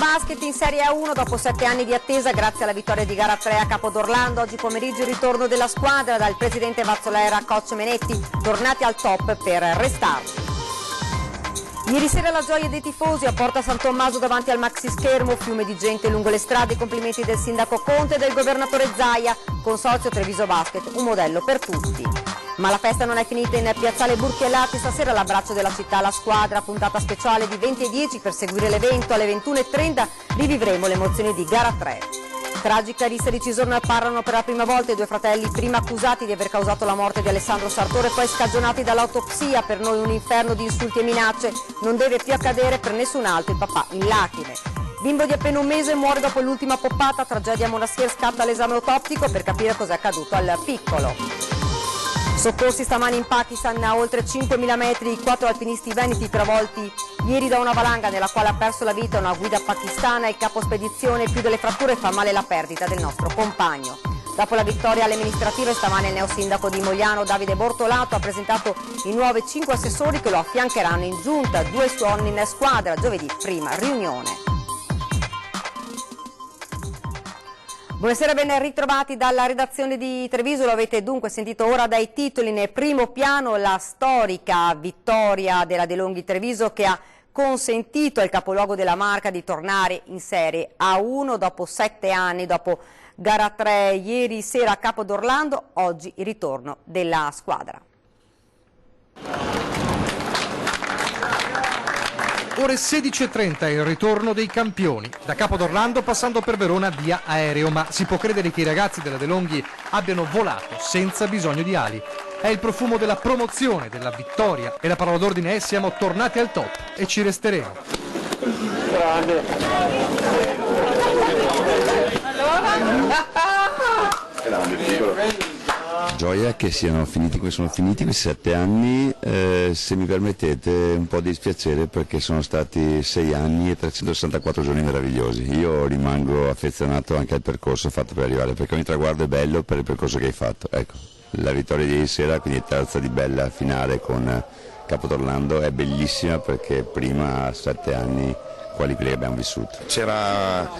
Basket in Serie A1 dopo 7 anni di attesa grazie alla vittoria di gara 3 a Capodorlando. Oggi pomeriggio il ritorno della squadra dal presidente Vazzolera, coach Menetti, tornati al top per restare. Ieri sera la gioia dei tifosi a Porta San Tommaso davanti al maxi schermo, fiume di gente lungo le strade, i complimenti del sindaco Conte e del governatore Zaia, consorzio Treviso Basket, un modello per tutti. Ma la festa non è finita in piazzale Burchiellati, stasera l'abbraccio della città alla squadra, puntata speciale di 20:10 per seguire l'evento, alle 21:30 rivivremo le emozioni di gara 3. Tragica rissa di Cisorno parlano per la prima volta i due fratelli, prima accusati di aver causato la morte di Alessandro Sartore, poi scagionati dall'autopsia, per noi un inferno di insulti e minacce, non deve più accadere per nessun altro, il papà in lacrime. Bimbo di appena un mese muore dopo l'ultima poppata, tragedia a Monastir, scatta l'esame autoptico per capire cos'è accaduto al piccolo. Soccorsi stamani in Pakistan a oltre 5.000 metri, 4 alpinisti veneti travolti ieri da una valanga nella quale ha perso la vita una guida pakistana, il capo spedizione, più delle fratture fa male la perdita del nostro compagno. Dopo la vittoria alle amministrative stamane il neosindaco di Mogliano Davide Bortolato ha presentato i nuovi 5 assessori che lo affiancheranno in giunta, 2 suoni in squadra, giovedì prima riunione. Buonasera, ben ritrovati dalla redazione di Treviso, lo avete dunque sentito ora dai titoli. Nel primo piano la storica vittoria della De Longhi Treviso che ha consentito al capoluogo della Marca di tornare in Serie A1 dopo 7 anni, dopo gara 3 ieri sera a Capodorlando, oggi il ritorno della squadra. Ore 16:30 il ritorno dei campioni, da Capodorlando passando per Verona via aereo, ma si può credere che i ragazzi della De Longhi abbiano volato senza bisogno di ali. È il profumo della promozione, della vittoria e la parola d'ordine è: siamo tornati al top e ci resteremo. Gioia che siano finiti come sono finiti questi 7 anni, se mi permettete un po' di dispiacere perché sono stati 6 anni e 364 giorni meravigliosi. Io rimango affezionato anche al percorso fatto per arrivare, perché ogni traguardo è bello per il percorso che hai fatto. Ecco, la vittoria di ieri sera, quindi terza di bella finale con Capodorlando, è bellissima perché prima 7 anni quali quelli che abbiamo vissuto. C'era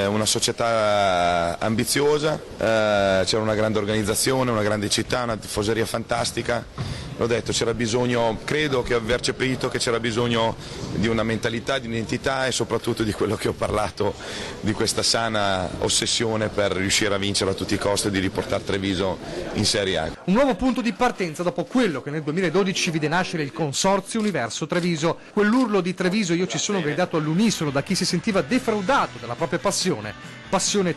una società ambiziosa, c'era una grande organizzazione, una grande città, una tifoseria fantastica. L'ho detto, c'era bisogno, credo che aver cepito che c'era bisogno di una mentalità, di un'identità e soprattutto di quello che ho parlato, di questa sana ossessione per riuscire a vincere a tutti i costi e di riportare Treviso in Serie A. Un nuovo punto di partenza dopo quello che nel 2012 vide nascere il Consorzio Universo Treviso. Quell'urlo di Treviso io ci sono gridato all'unisono da chi si sentiva defraudato dalla propria passione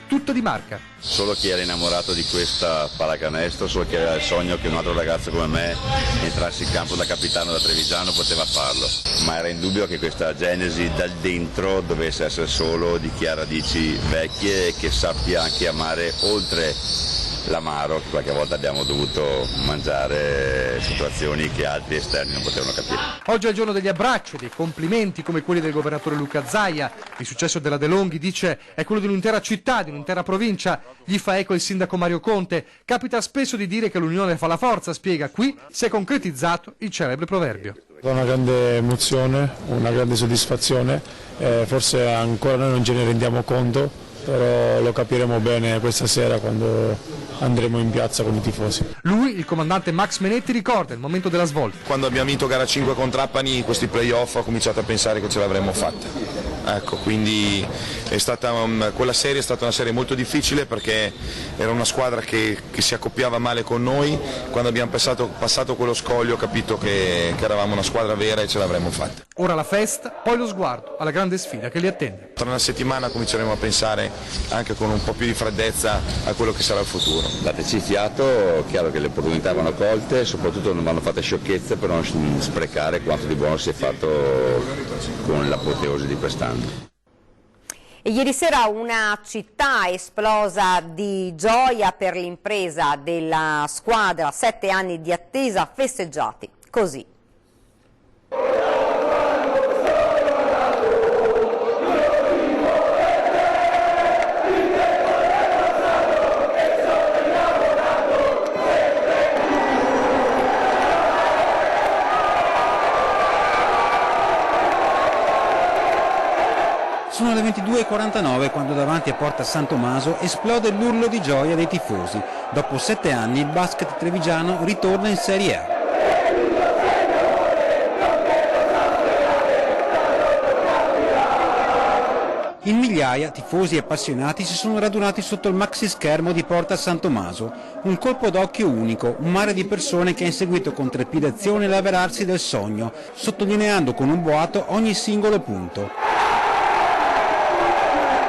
tutta di Marca. Solo chi era innamorato di questa pallacanestro, solo chi aveva il sogno che un altro ragazzo come me entrasse in campo da capitano, da trevigiano, poteva farlo, ma era indubbio che questa genesi dal dentro dovesse essere solo di chi ha radici vecchie e che sappia anche amare oltre l'amaro che qualche volta abbiamo dovuto mangiare, situazioni che altri esterni non potevano capire. Oggi è il giorno degli abbracci, dei complimenti come quelli del governatore Luca Zaia. Il successo della De Longhi, dice, è quello di un'intera città, di un'intera provincia. Gli fa eco il sindaco Mario Conte. Capita spesso di dire che l'unione fa la forza, spiega. Qui si è concretizzato il celebre proverbio. Una grande emozione, una grande soddisfazione, forse ancora noi non ce ne rendiamo conto, però lo capiremo bene questa sera quando andremo in piazza con i tifosi. Lui, il comandante Max Menetti, ricorda il momento della svolta. Quando abbiamo vinto gara 5 con Trapani, questi playoff, ho cominciato a pensare che ce l'avremmo fatta. Ecco, quindi quella serie è stata una serie molto difficile perché era una squadra che si accoppiava male con noi. Quando abbiamo passato quello scoglio ho capito che eravamo una squadra vera e ce l'avremmo fatta. Ora la festa, poi lo sguardo alla grande sfida che li attende. Tra una settimana cominceremo a pensare anche con un po' più di freddezza a quello che sarà il futuro. Dateci fiato, chiaro che le opportunità vanno colte, soprattutto non vanno fatte sciocchezze per non sprecare quanto di buono si è fatto con l'apoteosi di quest'anno. E ieri sera una città esplosa di gioia per l'impresa della squadra, 7 anni di attesa festeggiati così. Sono alle 22:49 quando davanti a Porta San Tommaso esplode l'urlo di gioia dei tifosi. Dopo 7 anni il basket trevigiano ritorna in Serie A. In migliaia, tifosi e appassionati si sono radunati sotto il maxi schermo di Porta San Tommaso. Un colpo d'occhio unico, un mare di persone che ha inseguito con trepidazione l'avverarsi del sogno, sottolineando con un boato ogni singolo punto.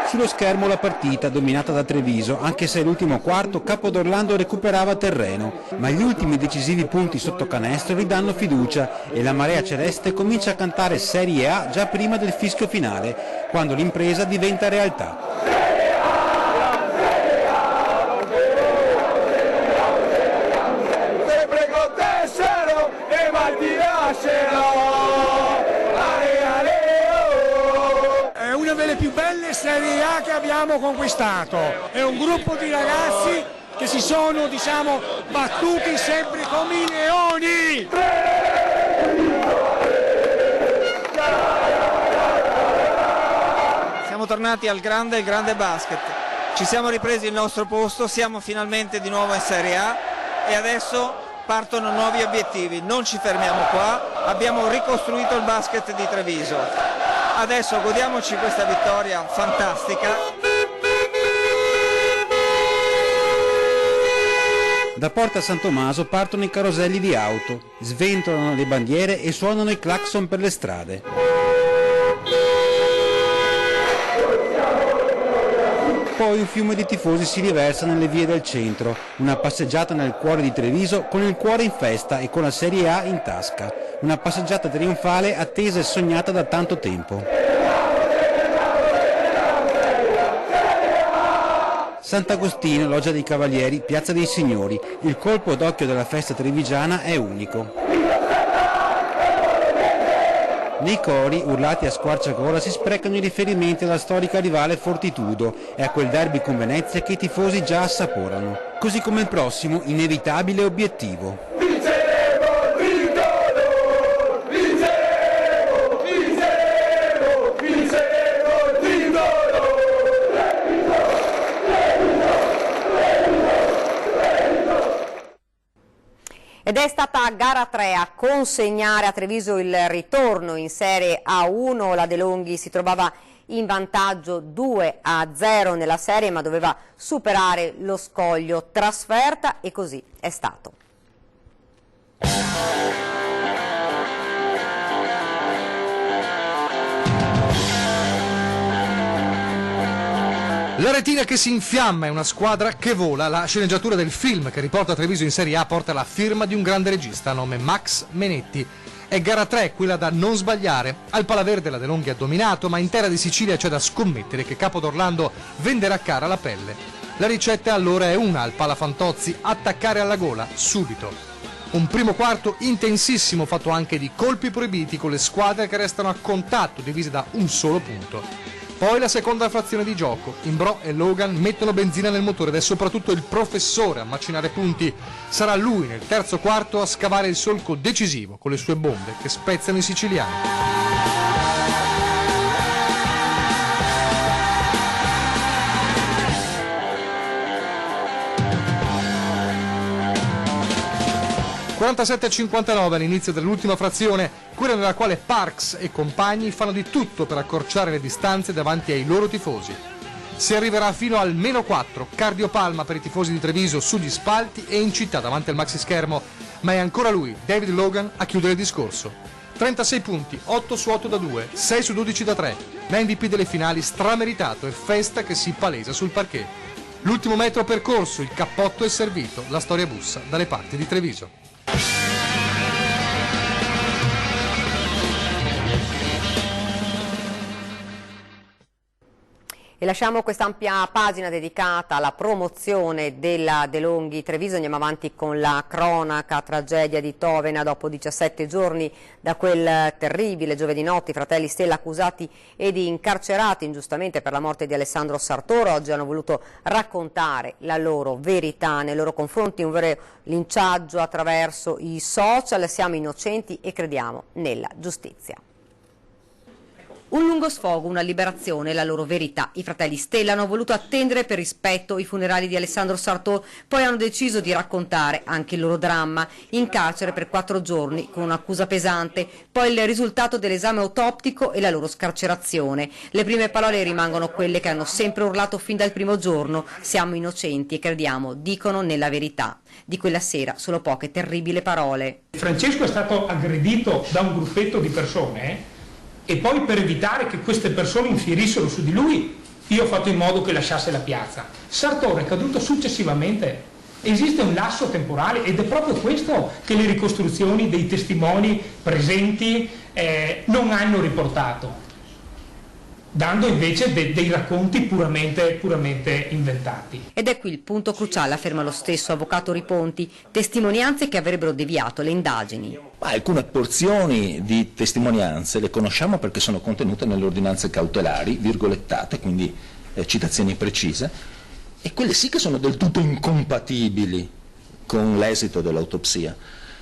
Sullo schermo la partita, dominata da Treviso, anche se all'ultimo quarto Capodorlando recuperava terreno, ma gli ultimi decisivi punti sotto canestro ridanno fiducia e la marea celeste comincia a cantare Serie A già prima del fischio finale, quando l'impresa diventa realtà. È una delle più belle Serie A che abbiamo conquistato, è un gruppo di ragazzi che si sono, battuti sempre come i leoni. Siamo tornati al grande basket, ci siamo ripresi il nostro posto, siamo finalmente di nuovo in Serie A e adesso partono nuovi obiettivi, non ci fermiamo qua, abbiamo ricostruito il basket di Treviso. Adesso godiamoci questa vittoria fantastica. Da Porta San Tommaso partono i caroselli di auto, sventolano le bandiere e suonano i clacson per le strade. Poi un fiume di tifosi si riversa nelle vie del centro, una passeggiata nel cuore di Treviso con il cuore in festa e con la Serie A in tasca. Una passeggiata trionfale attesa e sognata da tanto tempo. Sant'Agostino, Loggia dei Cavalieri, Piazza dei Signori. Il colpo d'occhio della festa trevigiana è unico. Nei cori, urlati a squarciagola, si sprecano i riferimenti alla storica rivale Fortitudo e a quel derby con Venezia che i tifosi già assaporano, così come il prossimo inevitabile obiettivo. Ed è stata gara 3 a consegnare a Treviso il ritorno in Serie A1. La De Longhi si trovava in vantaggio 2-0 nella serie, ma doveva superare lo scoglio trasferta e così è stato. La retina che si infiamma è una squadra che vola. La sceneggiatura del film che riporta Treviso in Serie A porta la firma di un grande regista a nome Max Menetti. È gara 3, quella da non sbagliare. Al Palaverde la De Longhi ha dominato, ma in terra di Sicilia c'è da scommettere che Capodorlando venderà cara la pelle. La ricetta allora è una al Palafantozzi: attaccare alla gola subito. Un primo quarto intensissimo, fatto anche di colpi proibiti, con le squadre che restano a contatto, divise da un solo punto. Poi la seconda frazione di gioco. Imbrò e Logan mettono benzina nel motore ed è soprattutto il professore a macinare punti. Sarà lui nel terzo quarto a scavare il solco decisivo con le sue bombe che spezzano i siciliani. (47-59) all'inizio dell'ultima frazione, quella nella quale Parks e compagni fanno di tutto per accorciare le distanze davanti ai loro tifosi. Si arriverà fino al -4, cardiopalma per i tifosi di Treviso sugli spalti e in città davanti al maxi schermo, ma è ancora lui, David Logan, a chiudere il discorso. 36 punti, 8 su 8 da 2, 6 su 12 da 3, l'MVP delle finali strameritato e festa che si palesa sul parquet. L'ultimo metro percorso, il cappotto è servito, la storia bussa dalle parti di Treviso. E lasciamo quest'ampia pagina dedicata alla promozione della De Longhi Treviso. Andiamo avanti con la cronaca, tragedia di Tovena. Dopo 17 giorni da quel terribile giovedì notte, i fratelli Stella, accusati ed incarcerati ingiustamente per la morte di Alessandro Sartoro, oggi hanno voluto raccontare la loro verità nei loro confronti, un vero linciaggio attraverso i social. Siamo innocenti e crediamo nella giustizia. Un lungo sfogo, una liberazione, la loro verità. I fratelli Stella hanno voluto attendere per rispetto i funerali di Alessandro Sartor, poi hanno deciso di raccontare anche il loro dramma. In carcere per 4 giorni con un'accusa pesante, poi il risultato dell'esame autoptico e la loro scarcerazione. Le prime parole rimangono quelle che hanno sempre urlato fin dal primo giorno: siamo innocenti e crediamo, dicono, nella verità. Di quella sera solo poche terribili parole. Francesco è stato aggredito da un gruppetto di persone e poi, per evitare che queste persone infierissero su di lui, io ho fatto in modo che lasciasse la piazza. Sartor è caduto successivamente. Esiste un lasso temporale ed è proprio questo che le ricostruzioni dei testimoni presenti non hanno riportato, dando invece dei racconti puramente inventati. Ed è qui il punto cruciale, afferma lo stesso avvocato Riponti: testimonianze che avrebbero deviato le indagini. Alcune porzioni di testimonianze le conosciamo perché sono contenute nelle ordinanze cautelari, virgolettate, quindi citazioni precise, e quelle sì che sono del tutto incompatibili con l'esito dell'autopsia.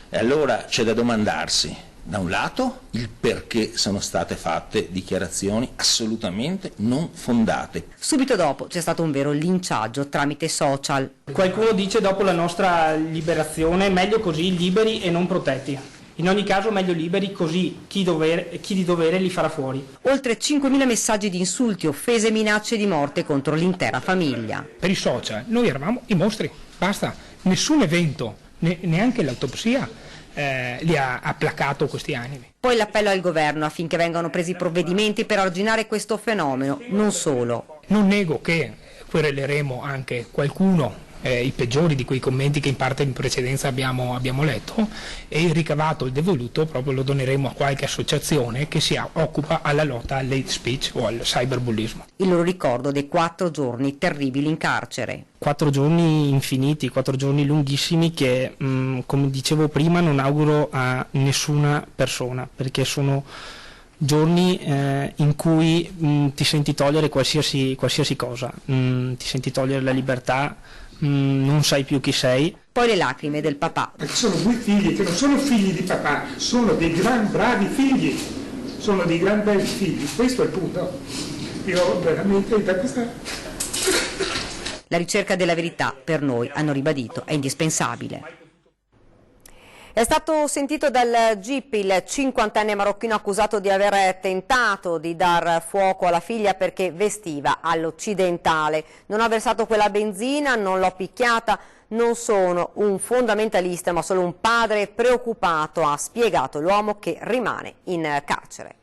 E allora c'è da domandarsi, da un lato, il perché sono state fatte dichiarazioni assolutamente non fondate. Subito dopo c'è stato un vero linciaggio tramite social. Qualcuno dice, dopo la nostra liberazione, meglio così, liberi e non protetti. In ogni caso meglio liberi, così chi di dovere li farà fuori. Oltre 5.000 messaggi di insulti, offese e minacce di morte contro l'intera famiglia. Per i social noi eravamo i mostri, basta. Nessun evento, neanche l'autopsia, li ha placato questi animi. Poi l'appello al governo affinché vengano presi provvedimenti per arginare questo fenomeno, non solo. Non nego che quereleremo anche qualcuno, i peggiori di quei commenti che in parte in precedenza abbiamo letto, e il ricavato, il devoluto, proprio lo doneremo a qualche associazione che si occupa alla lotta all'hate speech o al cyberbullismo. Il loro ricordo dei 4 giorni terribili in carcere. 4 giorni infiniti, 4 giorni lunghissimi che, come dicevo prima, non auguro a nessuna persona, perché sono giorni in cui ti senti togliere qualsiasi cosa, ti senti togliere la libertà, non sai più chi sei. Poi le lacrime del papà. Perché sono 2 figli che non sono figli di papà, sono dei gran bravi figli, sono dei gran belli figli, questo è il punto. Io veramente da questa... La ricerca della verità, per noi, hanno ribadito, è indispensabile. È stato sentito dal GIP il 50enne marocchino accusato di aver tentato di dar fuoco alla figlia perché vestiva all'occidentale. Non ho versato quella benzina, non l'ho picchiata, non sono un fondamentalista ma solo un padre preoccupato, ha spiegato l'uomo che rimane in carcere.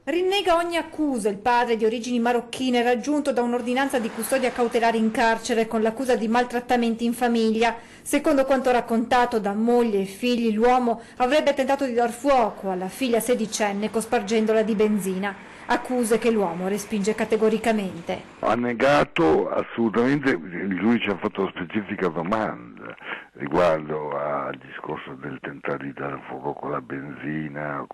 Rinnega ogni accusa il padre di origini marocchine raggiunto da un'ordinanza di custodia cautelare in carcere con l'accusa di maltrattamenti in famiglia. Secondo quanto raccontato da moglie e figli, l'uomo avrebbe tentato di dar fuoco alla figlia 16enne cospargendola di benzina. Accuse che l'uomo respinge categoricamente. Ha negato assolutamente, il giudice ha fatto specifica domanda riguardo al discorso del tentare di dare fuoco con la benzina,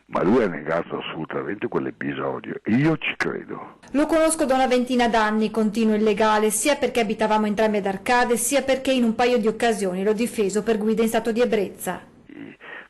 ma lui ha negato assolutamente quell'episodio e io ci credo. Lo conosco da una ventina d'anni, continua il legale, sia perché abitavamo entrambi ad Arcade, sia perché in un paio di occasioni l'ho difeso per guida in stato di ebbrezza.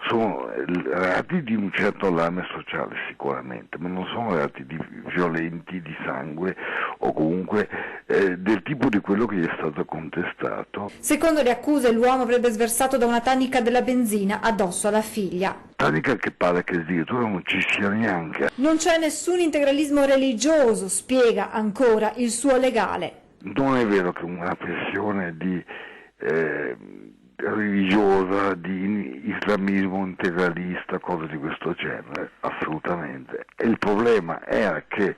Sono reati di un certo allarme sociale sicuramente, ma non sono reati violenti, di sangue o comunque del tipo di quello che gli è stato contestato. Secondo le accuse l'uomo avrebbe sversato da una tanica della benzina addosso alla figlia. Tanica che pare che addirittura non ci sia neanche. Non c'è nessun integralismo religioso, spiega ancora il suo legale. Non è vero che una pressione religiosa, di islamismo integralista, cose di questo genere, assolutamente. E il problema era che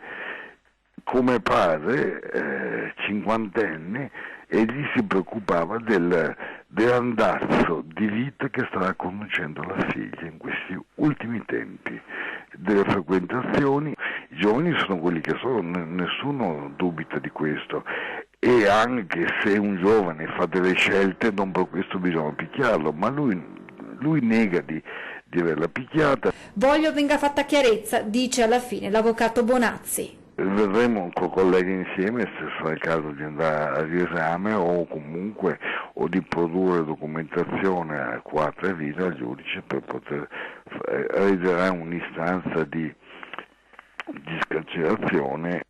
come padre, 50enne, egli si preoccupava dell'andazzo di vita che stava conducendo la figlia in questi ultimi tempi, delle frequentazioni. I giovani sono quelli che sono, nessuno dubita di questo, e anche se un giovane fa delle scelte non per questo bisogna picchiarlo, ma lui nega di averla picchiata. Voglio venga fatta chiarezza, dice alla fine l'avvocato Bonazzi. Vedremo con colleghi insieme se sarà il caso di andare a riesame o comunque di produrre documentazione a 4 vita al giudice per poter redigere un'istanza di di scarcerazione.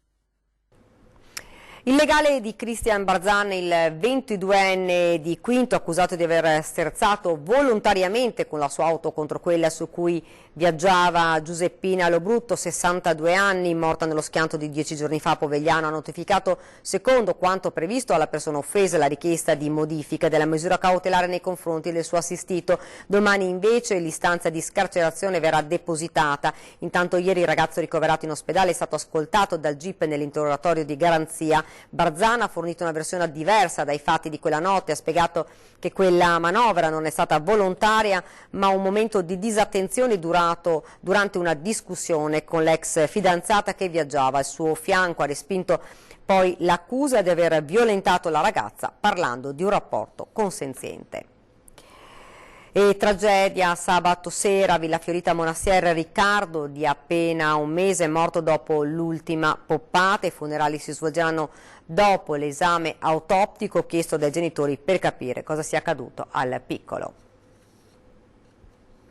Il legale di Cristian Barzan, il 22enne di Quinto, accusato di aver sterzato volontariamente con la sua auto contro quella su cui viaggiava Giuseppina Lobrutto, 62 anni, morta nello schianto di 10 giorni fa a Povegliano, ha notificato, secondo quanto previsto, alla persona offesa la richiesta di modifica della misura cautelare nei confronti del suo assistito. Domani invece l'istanza di scarcerazione verrà depositata. Intanto ieri il ragazzo ricoverato in ospedale è stato ascoltato dal GIP nell'interrogatorio di garanzia. Barzan ha fornito una versione diversa dai fatti di quella notte, ha spiegato che quella manovra non è stata volontaria ma un momento di disattenzione durato durante una discussione con l'ex fidanzata che viaggiava al suo fianco. Ha respinto poi l'accusa di aver violentato la ragazza parlando di un rapporto consenziente. E tragedia sabato sera a Villafiorita Monastiere, Riccardo di appena un mese è morto dopo l'ultima poppata. I funerali si svolgeranno dopo l'esame autoptico chiesto dai genitori per capire cosa sia accaduto al piccolo.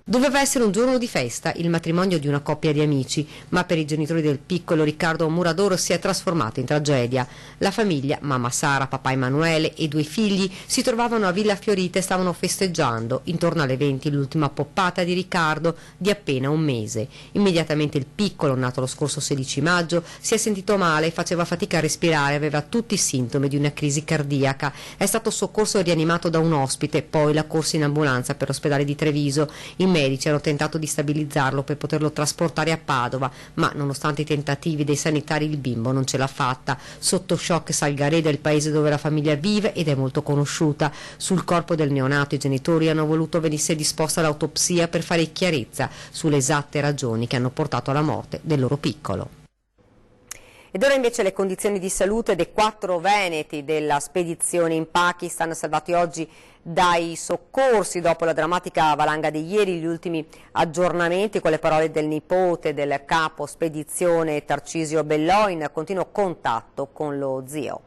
Doveva essere un giorno di festa, il matrimonio di una coppia di amici, ma per i genitori del piccolo Riccardo Murador si è trasformato in tragedia. La famiglia, mamma Sara, papà Emanuele e 2 figli, si trovavano a Villafiorita e stavano festeggiando, intorno alle 20, l'ultima poppata di Riccardo di appena un mese. Immediatamente il piccolo, nato lo scorso 16 maggio, si è sentito male, faceva fatica a respirare, aveva tutti i sintomi di una crisi cardiaca. È stato soccorso e rianimato da un ospite, poi la corsa in ambulanza per l'ospedale di Treviso. I medici hanno tentato di stabilizzarlo per poterlo trasportare a Padova, ma nonostante i tentativi dei sanitari il bimbo non ce l'ha fatta. Sotto shock Salgareda, il paese dove la famiglia vive ed è molto conosciuta. Sul corpo del neonato i genitori hanno voluto venisse disposta l'autopsia per fare chiarezza sulle esatte ragioni che hanno portato alla morte del loro piccolo. Ed ora invece le condizioni di salute dei 4 veneti della spedizione in Pakistan, salvati oggi dai soccorsi dopo la drammatica valanga di ieri. Gli ultimi aggiornamenti con le parole del nipote del capo spedizione Tarcisio Bellò, in continuo contatto con lo zio.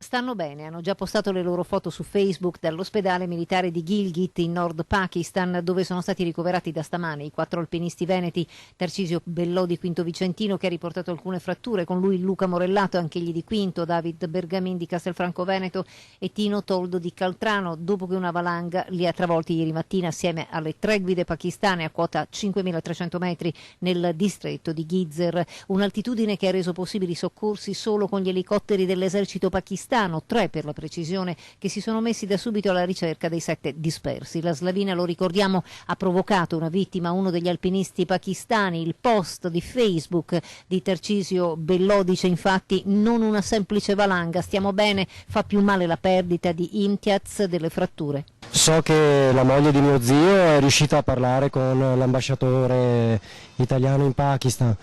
Stanno bene, hanno già postato le loro foto su Facebook dall'ospedale militare di Gilgit in Nord Pakistan, dove sono stati ricoverati da stamane i 4 alpinisti veneti. Tarcisio Bellò di Quinto Vicentino, che ha riportato alcune fratture, con lui Luca Morellato, anch'egli di Quinto, David Bergamin di Castelfranco Veneto e Tino Toldo di Caltrano, dopo che una valanga li ha travolti ieri mattina assieme alle 3 guide pakistane a quota 5.300 metri nel distretto di Gizzer, un'altitudine che ha reso possibili i soccorsi solo con gli elicotteri dell'esercito pakistano, 3 per la precisione, che si sono messi da subito alla ricerca dei 7 dispersi. La slavina, lo ricordiamo, ha provocato una vittima, uno degli alpinisti pakistani. Il post di Facebook di Tarcisio Bellò dice infatti: non una semplice valanga, stiamo bene, fa più male la perdita di Imtiaz delle fratture. So che la moglie di mio zio è riuscita a parlare con l'ambasciatore italiano in Pakistan.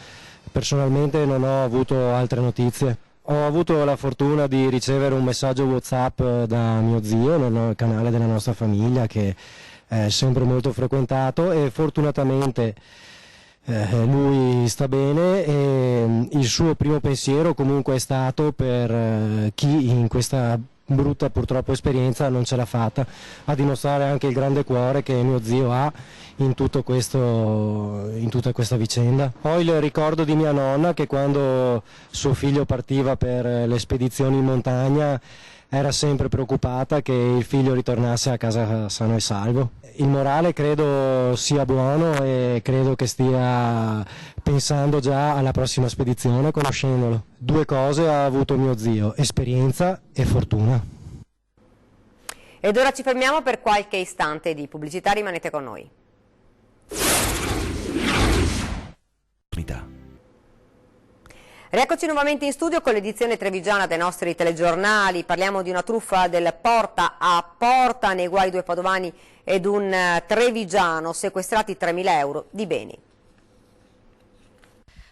Personalmente non ho avuto altre notizie. Ho avuto la fortuna di ricevere un messaggio WhatsApp da mio zio nel canale della nostra famiglia, che è sempre molto frequentato, e fortunatamente lui sta bene, e il suo primo pensiero comunque è stato per chi in questa brutta purtroppo esperienza non ce l'ha fatta, a dimostrare anche il grande cuore che mio zio ha in tutta questa vicenda. Ho il ricordo di mia nonna che quando suo figlio partiva per le spedizioni in montagna era sempre preoccupata che il figlio ritornasse a casa sano e salvo. Il morale credo sia buono e credo che stia pensando già alla prossima spedizione, conoscendolo. 2 cose ha avuto mio zio: esperienza e fortuna. Ed ora ci fermiamo per qualche istante di pubblicità, rimanete con noi. Rieccoci nuovamente in studio con l'edizione trevigiana dei nostri telegiornali. Parliamo di una truffa del porta a porta, nei guai 2 padovani ed un trevigiano, sequestrati 3.000 euro di beni.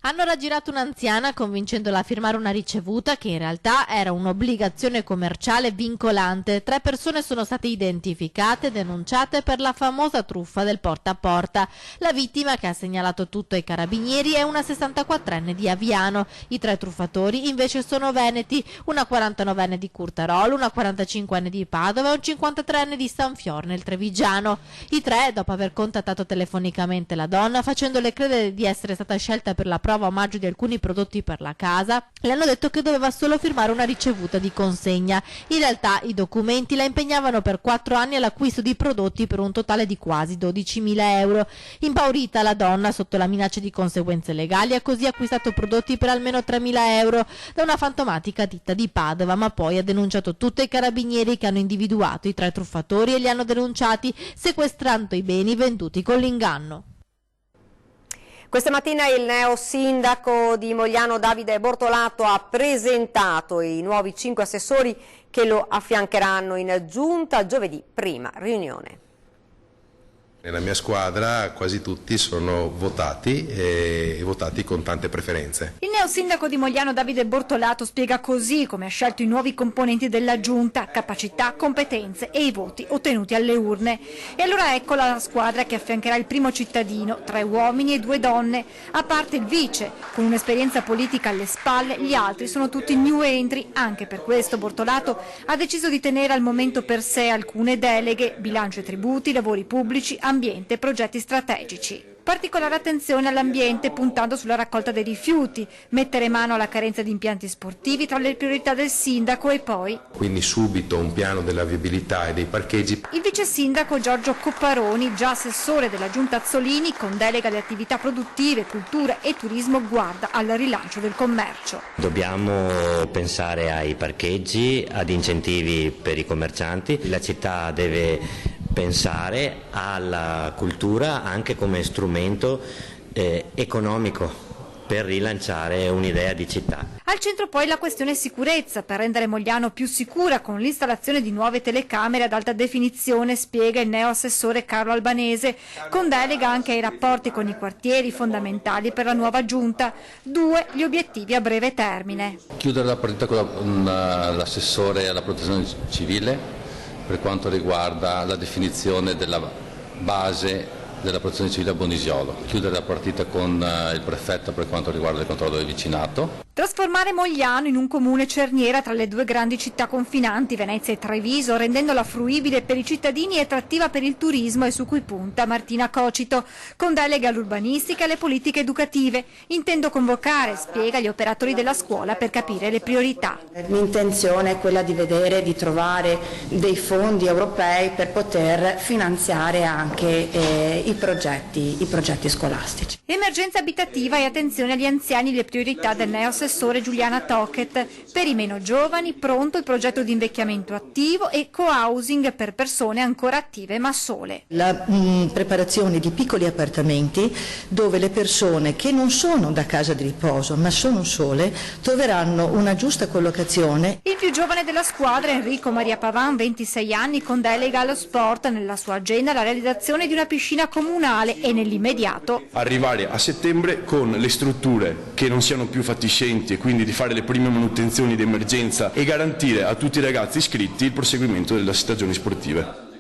Hanno raggirato un'anziana convincendola a firmare una ricevuta che in realtà era un'obbligazione commerciale vincolante. 3 persone sono state identificate e denunciate per la famosa truffa del porta a porta. La vittima, che ha segnalato tutto ai carabinieri, è una 64enne di Aviano. I 3 truffatori invece sono veneti, una 49enne di Curtarolo, una 45enne di Padova e un 53enne di San Fior nel Trevigiano. I 3, dopo aver contattato telefonicamente la donna, facendole credere di essere stata scelta per la prova omaggio di alcuni prodotti per la casa, le hanno detto che doveva solo firmare una ricevuta di consegna. In realtà i documenti la impegnavano per 4 anni all'acquisto di prodotti per un totale di quasi 12.000 euro. Impaurita, la donna, sotto la minaccia di conseguenze legali, ha così acquistato prodotti per almeno 3.000 euro da una fantomatica ditta di Padova, ma poi ha denunciato tutto ai carabinieri, che hanno individuato i 3 truffatori e li hanno denunciati, sequestrando i beni venduti con l'inganno. Questa mattina il neo sindaco di Mogliano Davide Bortolato ha presentato i nuovi 5 assessori che lo affiancheranno in giunta giovedì, prima riunione. Nella mia squadra quasi tutti sono votati e votati con tante preferenze. Il neo sindaco di Mogliano Davide Bortolato spiega così come ha scelto i nuovi componenti della giunta: capacità, competenze e i voti ottenuti alle urne. E allora eccola la squadra che affiancherà il primo cittadino, 3 uomini e 2 donne, a parte il vice, con un'esperienza politica alle spalle. Gli altri sono tutti new entry. Anche per questo Bortolato ha deciso di tenere al momento per sé alcune deleghe: bilancio e tributi, lavori pubblici, ambiente, progetti strategici. Particolare attenzione all'ambiente, puntando sulla raccolta dei rifiuti, mettere mano alla carenza di impianti sportivi tra le priorità del sindaco, e poi Quindi subito un piano della viabilità e dei parcheggi. il vice sindaco Giorgio Copparoni, già assessore della giunta Azzolini, con delega alle attività produttive, cultura e turismo, guarda al rilancio del commercio. Dobbiamo pensare ai parcheggi, ad incentivi per i commercianti. La città deve pensare alla cultura anche come strumento economico per rilanciare un'idea di città. Al centro poi la questione sicurezza, per rendere Mogliano più sicura con l'installazione di nuove telecamere ad alta definizione, spiega il neo assessore Carlo Albanese, con delega anche ai rapporti con i quartieri fondamentali per la nuova giunta. 2 gli obiettivi a breve termine. Chiudere la partita con l'assessore alla protezione civile per quanto riguarda la definizione della base della protezione civile a Bonisiolo, chiudere la partita con il prefetto per quanto riguarda il controllo del vicinato. Trasformare Mogliano in un comune cerniera tra le 2 grandi città confinanti, Venezia e Treviso, rendendola fruibile per i cittadini e attrattiva per il turismo, e su cui punta Martina Cocito, con delega all'urbanistica e alle politiche educative. Intendo convocare, spiega, gli operatori della scuola per capire le priorità. L'intenzione è quella di vedere, di trovare dei fondi europei per poter finanziare anche i progetti scolastici. Emergenza abitativa e attenzione agli anziani, le priorità del neo assessore Giuliana Tocchet. Per i meno giovani, pronto il progetto di invecchiamento attivo e co-housing per persone ancora attive ma sole. La preparazione di piccoli appartamenti dove le persone che non sono da casa di riposo ma sono sole troveranno una giusta collocazione. Il più giovane della squadra, Enrico Maria Pavan, 26 anni, con delega allo sport, nella sua agenda la realizzazione di una piscina comunale e nell'immediato arrivare a settembre con le strutture che non siano più fatiscenti e quindi di fare le prime manutenzioni di emergenza e garantire a tutti i ragazzi iscritti il proseguimento delle stagioni sportive.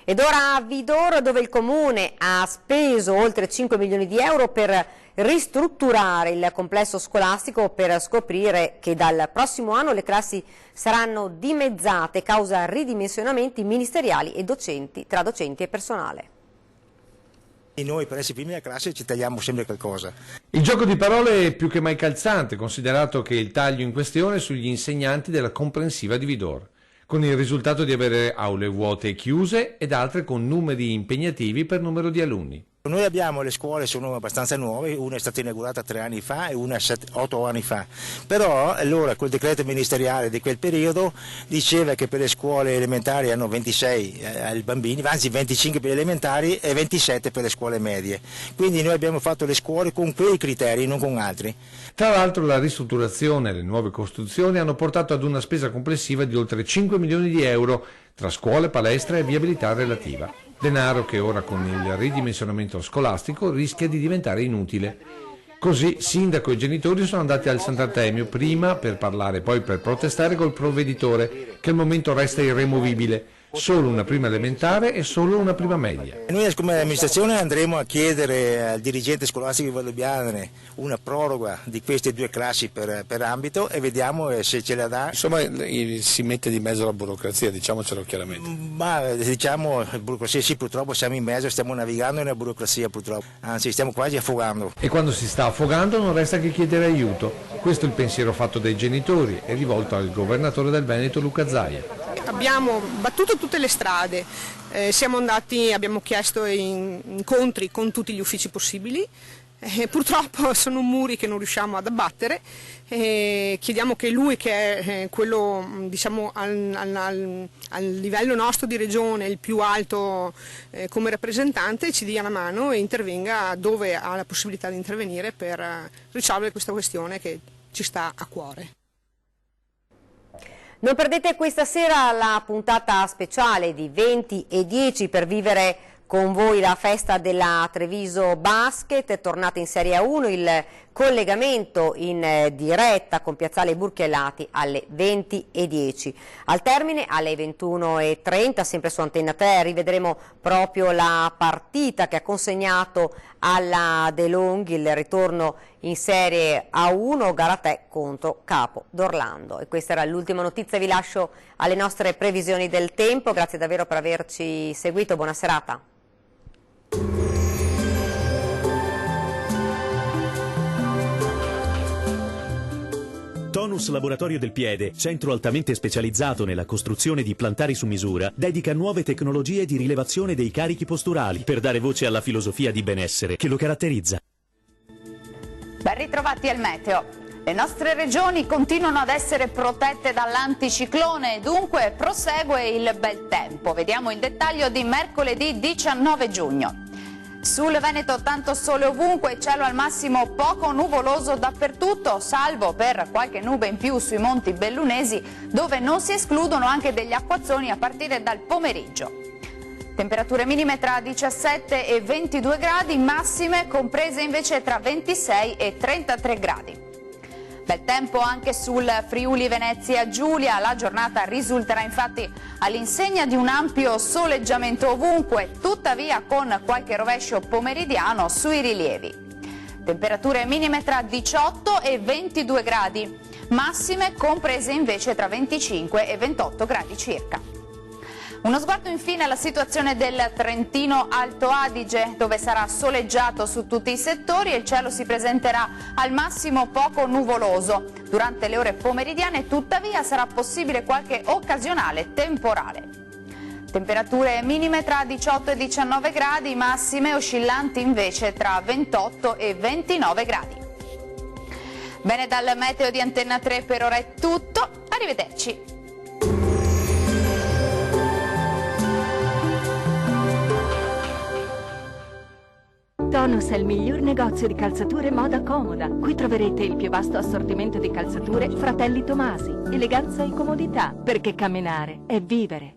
Ed ora a Vidor, dove il Comune ha speso oltre 5 milioni di euro per ristrutturare il complesso scolastico, per scoprire che dal prossimo anno le classi saranno dimezzate causa ridimensionamenti ministeriali e docenti, tra docenti e personale. E noi per essere primi della classe ci tagliamo sempre qualcosa. Il gioco di parole è più che mai calzante, considerato che il taglio in questione è sugli insegnanti della comprensiva di Vidor, con il risultato di avere aule vuote e chiuse ed altre con numeri impegnativi per numero di alunni. Noi abbiamo, le scuole sono abbastanza nuove, una è stata inaugurata 3 anni fa e una 8 anni fa, però allora quel decreto ministeriale di quel periodo diceva che per le scuole elementari hanno 26 bambini, anzi 25 per le elementari e 27 per le scuole medie, quindi noi abbiamo fatto le scuole con quei criteri, non con altri. Tra l'altro la ristrutturazione e le nuove costruzioni hanno portato ad una spesa complessiva di oltre 5 milioni di euro tra scuole, palestra e viabilità relativa. Denaro che ora con il ridimensionamento scolastico rischia di diventare inutile. Così sindaco e genitori sono andati al Sant'Artemio, prima per parlare, poi per protestare col provveditore, che al momento resta irremovibile. Solo una prima elementare e solo una prima media. Noi come amministrazione andremo a chiedere al dirigente scolastico di Valdobbiadene una proroga di queste 2 classi per ambito e vediamo se ce la dà. Insomma si mette di mezzo la burocrazia, diciamocelo chiaramente. Ma diciamo burocrazia sì, purtroppo siamo in mezzo, stiamo navigando nella burocrazia purtroppo, anzi stiamo quasi affogando. E quando si sta affogando non resta che chiedere aiuto. Questo è il pensiero fatto dai genitori e rivolto al governatore del Veneto Luca Zaia. Abbiamo battuto tutte le strade, siamo andati, abbiamo chiesto incontri con tutti gli uffici possibili, purtroppo sono muri che non riusciamo ad abbattere, chiediamo che lui, che è quello diciamo, al livello nostro di regione, il più alto come rappresentante, ci dia una mano e intervenga dove ha la possibilità di intervenire per risolvere questa questione che ci sta a cuore. Non perdete questa sera la puntata speciale di 20 e 10 per vivere con voi la festa della Treviso Basket. È tornata in Serie A1 il collegamento in diretta con Piazzale Burchiellati alle 20:10. Al termine alle 21:30, sempre su Antenna 3, rivedremo proprio la partita che ha consegnato alla De Longhi il ritorno in Serie A1, gara 3 contro Capo d'Orlando. E questa era l'ultima notizia, vi lascio alle nostre previsioni del tempo. Grazie davvero per averci seguito, buona serata. Tonus Laboratorio del Piede, centro altamente specializzato nella costruzione di plantari su misura, dedica nuove tecnologie di rilevazione dei carichi posturali per dare voce alla filosofia di benessere che lo caratterizza. Ben ritrovati al meteo. Le nostre regioni continuano ad essere protette dall'anticiclone e dunque prosegue il bel tempo. Vediamo il dettaglio di mercoledì 19 giugno. Sul Veneto tanto sole ovunque, cielo al massimo poco nuvoloso dappertutto, salvo per qualche nube in più sui monti bellunesi, dove non si escludono anche degli acquazzoni a partire dal pomeriggio. Temperature minime tra 17 e 22 gradi, massime comprese invece tra 26 e 33 gradi. Bel tempo anche sul Friuli Venezia Giulia, la giornata risulterà infatti all'insegna di un ampio soleggiamento ovunque, tuttavia con qualche rovescio pomeridiano sui rilievi. Temperature minime tra 18 e 22 gradi, massime comprese invece tra 25 e 28 gradi circa. Uno sguardo infine alla situazione del Trentino Alto Adige, dove sarà soleggiato su tutti i settori e il cielo si presenterà al massimo poco nuvoloso. Durante le ore pomeridiane tuttavia sarà possibile qualche occasionale temporale. Temperature minime tra 18 e 19 gradi, massime oscillanti invece tra 28 e 29 gradi. Bene, dal meteo di Antenna 3 per ora è tutto, arrivederci. Tonus è il miglior negozio di calzature moda comoda. Qui troverete il più vasto assortimento di calzature Fratelli Tomasi. Eleganza e comodità, perché camminare è vivere.